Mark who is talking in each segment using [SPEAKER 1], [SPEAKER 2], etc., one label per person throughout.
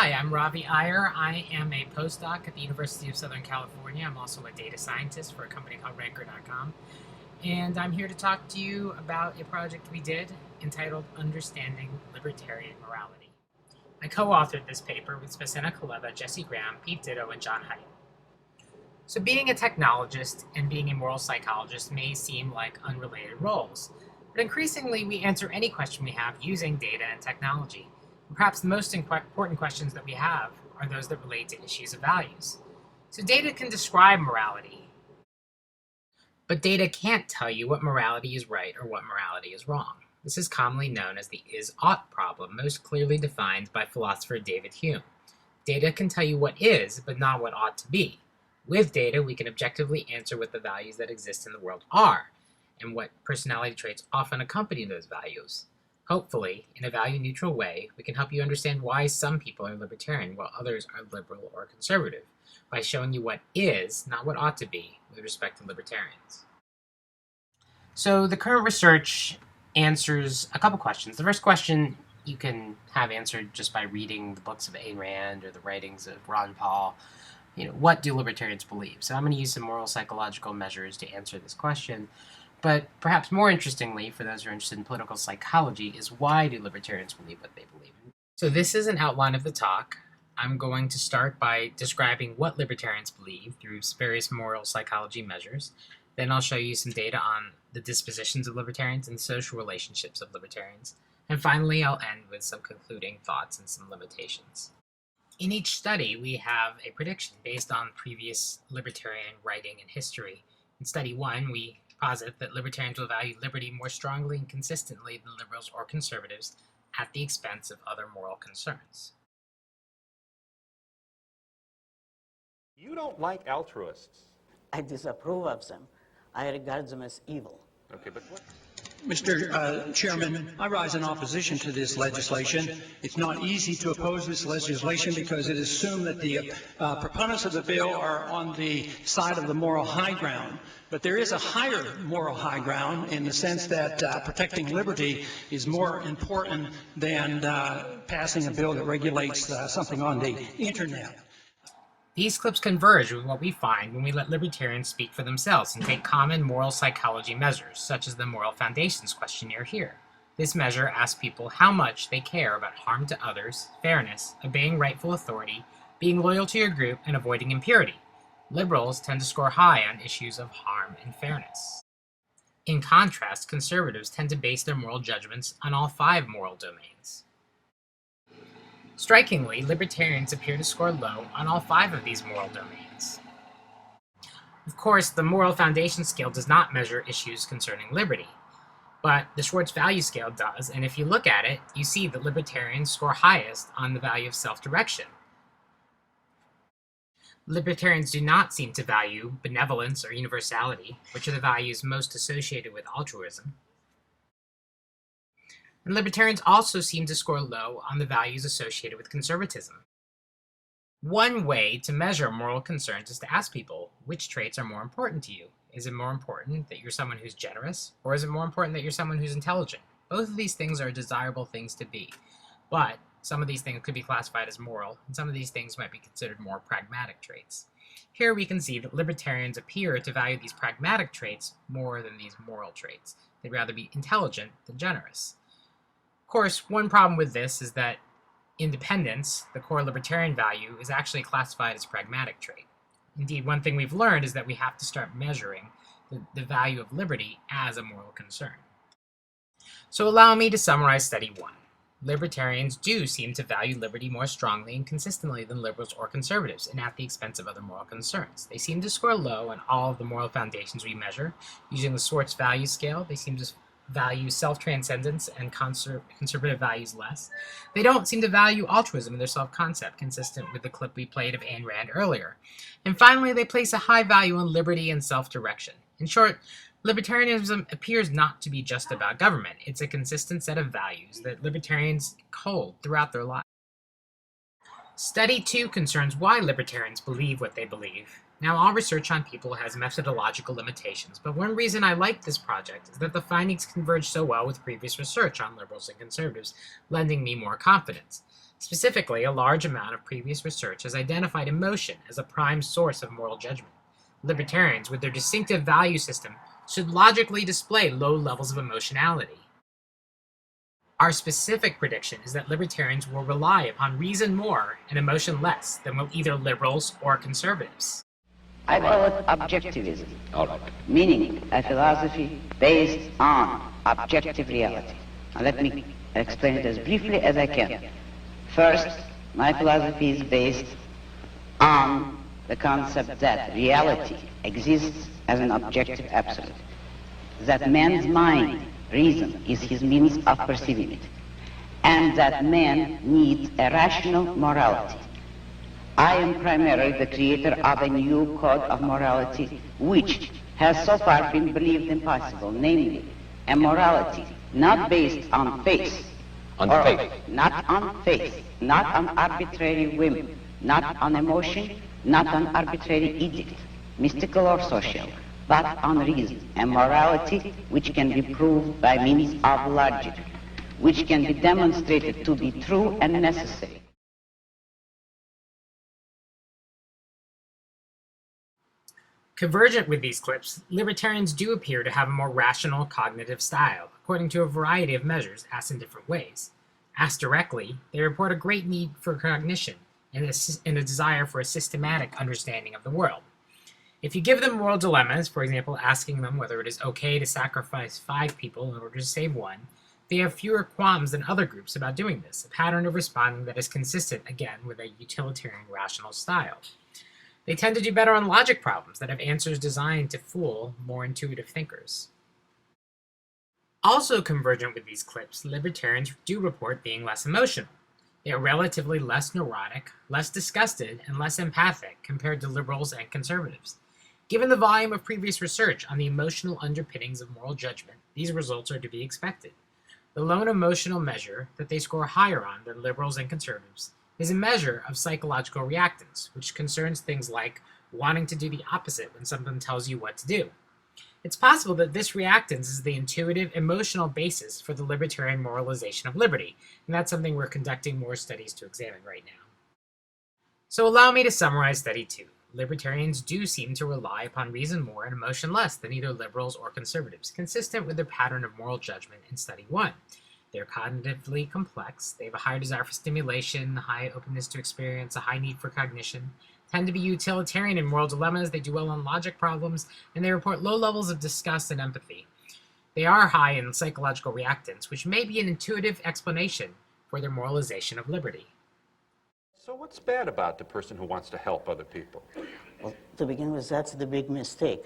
[SPEAKER 1] Hi, I'm Ravi Iyer. I am a postdoc at the University of Southern California. I'm also a data scientist for a company called Ranker.com. And I'm here to talk to you about a project we did entitled Understanding Libertarian Morality. I co-authored this paper with Spasena Kaleva, Jesse Graham, Pete Ditto, and John Haidt. So being a technologist and being a moral psychologist may seem like unrelated roles, but increasingly we answer any question we have using data and technology. And perhaps the most important questions that we have are those that relate to issues of values. So data can describe morality, but data can't tell you what morality is right or what morality is wrong. This is commonly known as the is-ought problem, most clearly defined by philosopher David Hume. Data can tell you what is, but not what ought to be. With data, we can objectively answer what the values that exist in the world are, and what personality traits often accompany those values. Hopefully, in a value-neutral way, we can help you understand why some people are libertarian while others are liberal or conservative, by showing you what is, not what ought to be, with respect to libertarians. So the current research answers a couple questions. The first question you can have answered just by reading the books of Ayn Rand or the writings of Ron Paul. What do libertarians believe? So I'm going to use some moral psychological measures to answer this question. But perhaps more interestingly, for those who are interested in political psychology, is why do libertarians believe what they believe? So this is an outline of the talk. I'm going to start by describing what libertarians believe through various moral psychology measures. Then I'll show you some data on the dispositions of libertarians and social relationships of libertarians. And finally, I'll end with some concluding thoughts and some limitations. In each study, we have a prediction based on previous libertarian writing and history. In study 1, we posit that libertarians will value liberty more strongly and consistently than liberals or conservatives at the expense of other moral concerns.
[SPEAKER 2] You don't like altruists.
[SPEAKER 3] I disapprove of them. I regard them as evil.
[SPEAKER 2] Okay, but what?
[SPEAKER 4] Mr. Chairman, I rise in opposition to this legislation. It's not easy to oppose this legislation because it is assumed that the proponents of the bill are on the side of the moral high ground. But there is a higher moral high ground in the sense that protecting liberty is more important than passing a bill that regulates something on the internet.
[SPEAKER 1] These clips converge with what we find when we let libertarians speak for themselves and take common moral psychology measures, such as the Moral Foundations questionnaire here. This measure asks people how much they care about harm to others, fairness, obeying rightful authority, being loyal to your group, and avoiding impurity. Liberals tend to score high on issues of harm and fairness. In contrast, conservatives tend to base their moral judgments on all 5 moral domains. Strikingly, libertarians appear to score low on all 5 of these moral domains. Of course, the Moral Foundation Scale does not measure issues concerning liberty, but the Schwartz Value Scale does, and if you look at it, you see that libertarians score highest on the value of self-direction. Libertarians do not seem to value benevolence or universality, which are the values most associated with altruism. And libertarians also seem to score low on the values associated with conservatism. One way to measure moral concerns is to ask people, which traits are more important to you? Is it more important that you're someone who's generous, or is it more important that you're someone who's intelligent? Both of these things are desirable things to be, but some of these things could be classified as moral, and some of these things might be considered more pragmatic traits. Here we can see that libertarians appear to value these pragmatic traits more than these moral traits. They'd rather be intelligent than generous. Of course, one problem with this is that independence, the core libertarian value, is actually classified as a pragmatic trait. Indeed, one thing we've learned is that we have to start measuring the value of liberty as a moral concern. So allow me to summarize study 1. Libertarians do seem to value liberty more strongly and consistently than liberals or conservatives, and at the expense of other moral concerns. They seem to score low on all of the moral foundations we measure. Using the Schwartz Value Scale, they seem to value self-transcendence and conservative values less. They don't seem to value altruism in their self-concept, consistent with the clip we played of Ayn Rand earlier. And finally, they place a high value on liberty and self-direction. In short, libertarianism appears not to be just about government. It's a consistent set of values that libertarians hold throughout their lives. Study 2 concerns why libertarians believe what they believe. Now, all research on people has methodological limitations, but one reason I like this project is that the findings converge so well with previous research on liberals and conservatives, lending me more confidence. Specifically, a large amount of previous research has identified emotion as a prime source of moral judgment. Libertarians, with their distinctive value system, should logically display low levels of emotionality. Our specific prediction is that libertarians will rely upon reason more and emotion less than will either liberals or conservatives.
[SPEAKER 5] I call it objectivism,
[SPEAKER 2] All right.
[SPEAKER 5] meaning a philosophy based on objective reality. Now let me explain it as briefly as I can. First, my philosophy is based on the concept that reality exists as an objective absolute, that man's mind, reason, is his means of perceiving it, and that man needs a rational morality. I am primarily the creator of a new code of morality which has so far been believed impossible, namely a morality not based on faith, not on faith, not on arbitrary whim, not on emotion, not on arbitrary edict, mystical or social, but on reason, a morality which can be proved by means of logic, which can be demonstrated to be true and necessary.
[SPEAKER 1] Convergent with these clips, libertarians do appear to have a more rational cognitive style, according to a variety of measures asked in different ways. Asked directly, they report a great need for cognition and a desire for a systematic understanding of the world. If you give them moral dilemmas, for example, asking them whether it is okay to sacrifice 5 people in order to save 1, they have fewer qualms than other groups about doing this, a pattern of responding that is consistent, again, with a utilitarian rational style. They tend to do better on logic problems that have answers designed to fool more intuitive thinkers. Also convergent with these clips, libertarians do report being less emotional. They are relatively less neurotic, less disgusted, and less empathic compared to liberals and conservatives. Given the volume of previous research on the emotional underpinnings of moral judgment, these results are to be expected. The lone emotional measure that they score higher on than liberals and conservatives is a measure of psychological reactance, which concerns things like wanting to do the opposite when someone tells you what to do. It's possible that this reactance is the intuitive, emotional basis for the libertarian moralization of liberty, and that's something we're conducting more studies to examine right now. So allow me to summarize study 2. Libertarians do seem to rely upon reason more and emotion less than either liberals or conservatives, consistent with their pattern of moral judgment in study 1. They're cognitively complex, they have a high desire for stimulation, a high openness to experience, a high need for cognition, tend to be utilitarian in moral dilemmas, they do well on logic problems, and they report low levels of disgust and empathy. They are high in psychological reactance, which may be an intuitive explanation for their moralization of liberty.
[SPEAKER 2] So what's bad about the person who wants to help other people?
[SPEAKER 3] Well, to begin with, that's the big mistake.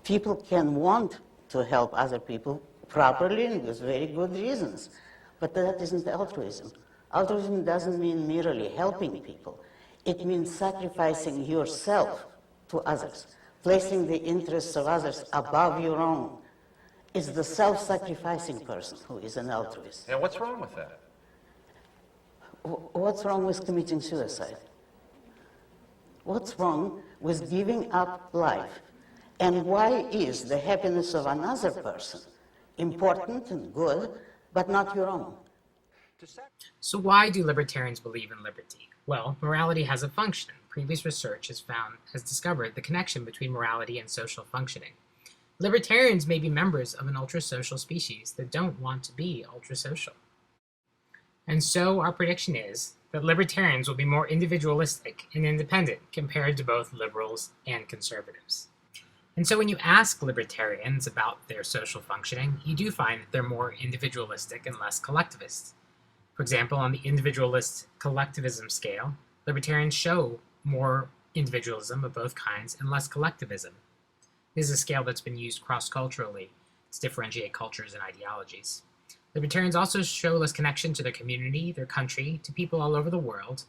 [SPEAKER 3] People can want to help other people properly and with very good reasons, but that isn't altruism. Altruism doesn't mean merely helping people. It means sacrificing yourself to others, placing the interests of others above your own. It's the self-sacrificing person who is an altruist.
[SPEAKER 2] And what's wrong with that?
[SPEAKER 3] What's wrong with committing suicide? What's wrong with giving up life? And why is the happiness of another person important and good, but not your own?
[SPEAKER 1] So why do libertarians believe in liberty? Well, morality has a function. Previous research has discovered the connection between morality and social functioning. Libertarians may be members of an ultra-social species that don't want to be ultra-social. And so our prediction is that libertarians will be more individualistic and independent compared to both liberals and conservatives. And so when you ask libertarians about their social functioning, you do find that they're more individualistic and less collectivist. For example, on the individualist collectivism scale, libertarians show more individualism of both kinds and less collectivism. This is a scale that's been used cross-culturally to differentiate cultures and ideologies. Libertarians also show less connection to their community, their country, to people all over the world,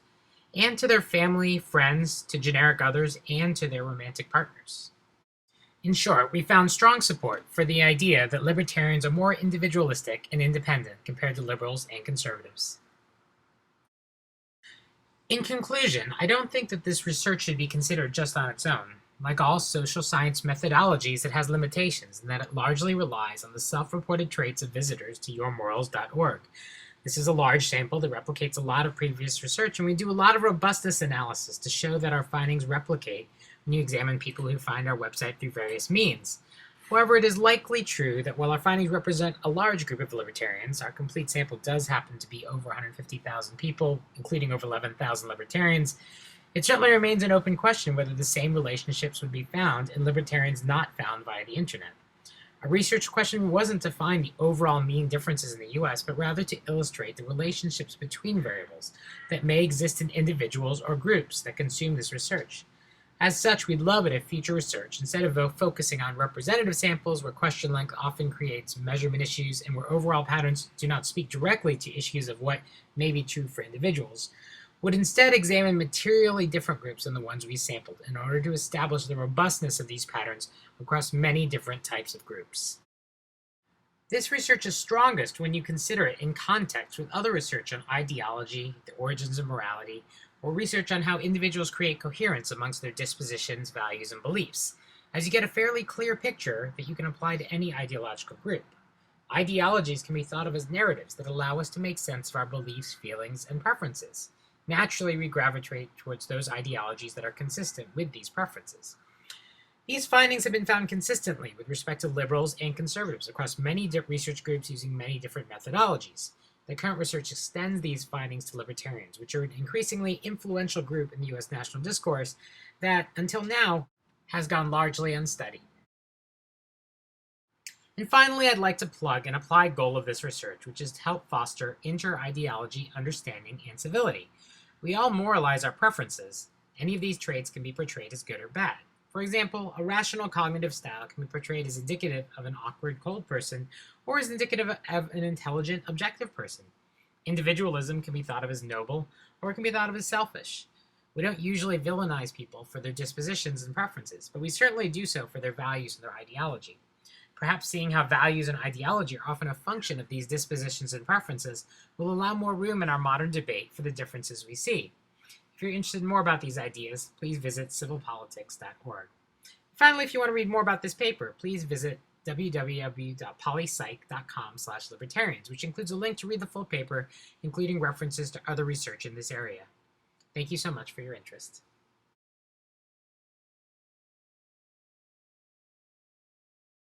[SPEAKER 1] and to their family, friends, to generic others, and to their romantic partners. In short, we found strong support for the idea that libertarians are more individualistic and independent compared to liberals and conservatives. In conclusion, I don't think that this research should be considered just on its own. Like all social science methodologies, it has limitations in that it largely relies on the self-reported traits of visitors to yourmorals.org. This is a large sample that replicates a lot of previous research, and we do a lot of robustness analysis to show that our findings replicate when you examine people who find our website through various means. However, it is likely true that while our findings represent a large group of libertarians, our complete sample does happen to be over 150,000 people, including over 11,000 libertarians. It certainly remains an open question whether the same relationships would be found in libertarians not found via the internet. Our research question wasn't to find the overall mean differences in the US, but rather to illustrate the relationships between variables that may exist in individuals or groups that consume this research. As such, we'd love it if future research, instead of focusing on representative samples where question length often creates measurement issues and where overall patterns do not speak directly to issues of what may be true for individuals, would instead examine materially different groups than the ones we sampled in order to establish the robustness of these patterns across many different types of groups. This research is strongest when you consider it in context with other research on ideology, the origins of morality, or research on how individuals create coherence amongst their dispositions, values, and beliefs, as you get a fairly clear picture that you can apply to any ideological group. Ideologies can be thought of as narratives that allow us to make sense of our beliefs, feelings, and preferences. Naturally, we gravitate towards those ideologies that are consistent with these preferences. These findings have been found consistently with respect to liberals and conservatives across many research groups using many different methodologies. The current research extends these findings to libertarians, which are an increasingly influential group in the U.S. national discourse that, until now, has gone largely unstudied. And finally, I'd like to plug an applied goal of this research, which is to help foster inter-ideology understanding and civility. We all moralize our preferences. Any of these traits can be portrayed as good or bad. For example, a rational cognitive style can be portrayed as indicative of an awkward, cold person, or as indicative of an intelligent, objective person. Individualism can be thought of as noble, or it can be thought of as selfish. We don't usually villainize people for their dispositions and preferences, but we certainly do so for their values and their ideology. Perhaps seeing how values and ideology are often a function of these dispositions and preferences will allow more room in our modern debate for the differences we see. If you're interested in more about these ideas, please visit civilpolitics.org. Finally, if you want to read more about this paper, please visit www.polypsych.com/libertarians, which includes a link to read the full paper, including references to other research in this area. Thank you so much for your interest.